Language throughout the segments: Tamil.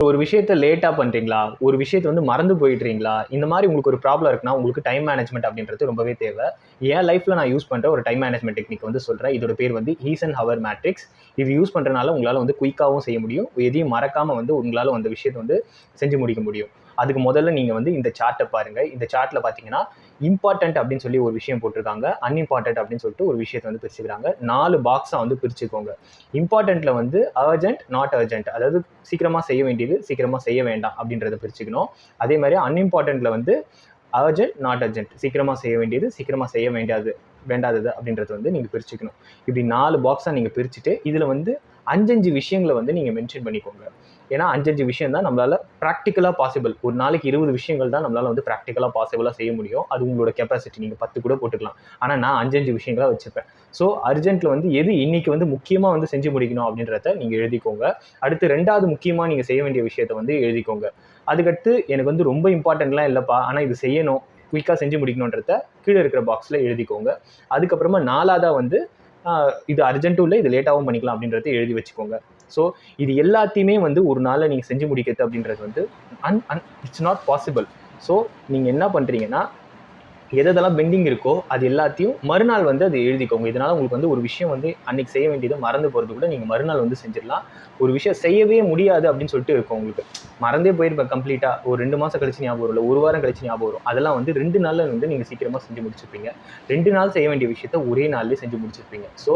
ஒரு விஷயத்த லேட்டாக பண்ணுறீங்களா, ஒரு விஷயத்த வந்து மறந்து போயிடுறீங்களா, இந்த மாதிரி உங்களுக்கு ஒரு ப்ராப்ளம் இருக்குன்னா உங்களுக்கு டைம் மேனேஜ்மெண்ட் அப்படின்றது ரொம்பவே தேவை. என் லைஃப்பில் நான் யூஸ் பண்ணுற ஒரு டைம் மேனேஜ்மெண்ட் டெக்னிக் வந்து சொல்கிறேன். இதோட பேர் வந்து ஈசன்ஹவர் மேட்ரிக்ஸ். இது யூஸ் பண்ணுறதுனால உங்களால் வந்து குயிக்காகவும் செய்ய முடியும், எதையும் மறக்காமல் வந்து உங்களால் அந்த விஷயத்தை வந்து செஞ்சு முடிக்க முடியும். அதுக்கு முதல்ல நீங்கள் வந்து இந்த சார்ட்டை பாருங்கள். இந்த சார்ட்டில் பார்த்தீங்கன்னா இம்பார்ட்டன்ட் அப்படின்னு சொல்லி ஒரு விஷயம் போட்டிருக்காங்க, அன்இம்பார்ட்டன்ட் அப்படின்னு சொல்லிட்டு ஒரு விஷயத்தை வந்து பிரிச்சுக்கிறாங்க. 4 பாக்ஸாக வந்து பிரிச்சுக்கோங்க. இம்பார்ட்டன்ட்ல வந்து அர்ஜென்ட், நாட் அர்ஜென்ட், அதாவது சீக்கிரமாக செய்ய வேண்டியது, சீக்கிரமாக செய்ய வேண்டாம் அப்படின்றத பிரிச்சுக்கணும். அதே மாதிரி அன்இம்பார்ட்டன்ட்ல வந்து அர்ஜென்ட், நாட் அர்ஜென்ட், சீக்கிரமாக செய்ய வேண்டியது, சீக்கிரமாக செய்ய வேண்டாதது அப்படின்றத வந்து நீங்கள் பிரிச்சுக்கணும். இப்படி 4 பாக்ஸாக நீங்கள் பிரிச்சுட்டு இதில் வந்து 5 விஷயங்களை வந்து நீங்கள் மென்ஷன் பண்ணிக்கோங்க. ஏன்னா 5 விஷயம் தான் நம்மளால ப்ராக்டிக்கலாக பாசிபிள். ஒரு நாளைக்கு 20 விஷயங்கள் தான் நம்மளால வந்து ப்ராக்டிக்கலாக பாசிபிளாக செய்ய முடியும். அது உங்களோட கெப்பாசிட்டி. நீங்கள் 10 கூட போட்டுக்கலாம். ஆனால் நான் 5 விஷயங்களாக வச்சுப்பேன். ஸோ அர்ஜென்ட்டில் வந்து எது இன்னைக்கு வந்து முக்கியமாக வந்து செஞ்சு முடிக்கணும் அப்படின்றத நீங்கள் எழுதிக்கோங்க. அடுத்து 2வது முக்கியமாக நீங்கள் செய்ய வேண்டிய விஷயத்தை வந்து எழுதிக்கோங்க. அதுக்கடுத்து எனக்கு வந்து ரொம்ப இம்பார்ட்டன்ட்லாம் இல்லைப்பா, ஆனால் இது செய்யணும், குயிக்காக செஞ்சு முடிக்கணுன்றத கீழே இருக்கிற பாக்ஸில் எழுதிக்கோங்க. அதுக்கப்புறமா 4வதாக வந்து இது அர்ஜென்ட்டும் இல்லை, இது லேட்டாகவும் பண்ணிக்கலாம் அப்படின்றத எழுதி வச்சுக்கோங்க. ஸோ இது எல்லாத்தையுமே வந்து ஒரு நாளில் நீங்கள் செஞ்சு முடிக்கிறது அப்படின்றது வந்து இட்ஸ் நாட் பாசிபிள். ஸோ நீங்கள் என்ன பண்ணுறீங்கன்னா எதெல்லாம் பெண்டிங் இருக்கோ அது எல்லாத்தையும் மறுநாள் வந்து அது எழுதிக்கோங்க. இதனால் உங்களுக்கு வந்து ஒரு விஷயம் வந்து அன்றைக்கி செய்ய வேண்டியதை மறந்து போகிறது கூட நீங்கள் மறுநாள் வந்து செஞ்சிடலாம். ஒரு விஷயம் செய்யவே முடியாது அப்படின்னு சொல்லிட்டு இருக்கும், உங்களுக்கு மறந்தே போயிருப்பேன் கம்ப்ளீட்டாக, ஒரு 2 மாதம் கழிச்சு ஞாபகம் வரும், இல்லை ஒரு வாரம் கழிச்சு ஞாபகம் வரும். அதெல்லாம் வந்து 2 நாளில் வந்து நீங்கள் சீக்கிரமாக செஞ்சு முடிச்சிருப்பீங்க. 2 நாள் செய்ய வேண்டிய விஷயத்த ஒரே நாள்லேயே செஞ்சு முடிச்சிருப்பீங்க. ஸோ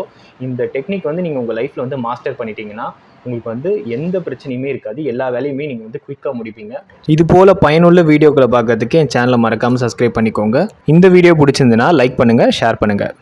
இந்த டெக்னிக் வந்து நீங்கள் உங்கள் லைஃப்பில் வந்து மாஸ்டர் பண்ணிட்டீங்கன்னா உங்களுக்கு வந்து எந்த பிரச்சனையுமே இருக்காது. எல்லா வேலையுமே நீங்கள் வந்து குயிக்காக முடிப்பீங்க. இது போல் பயனுள்ள வீடியோக்களை பார்க்கறதுக்கு என் சேனலை மறக்காமல் சப்ஸ்கிரைப் பண்ணிக்கோங்க. இந்த வீடியோ பிடிச்சிருந்துன்னா லைக் பண்ணுங்கள், ஷேர் பண்ணுங்கள்.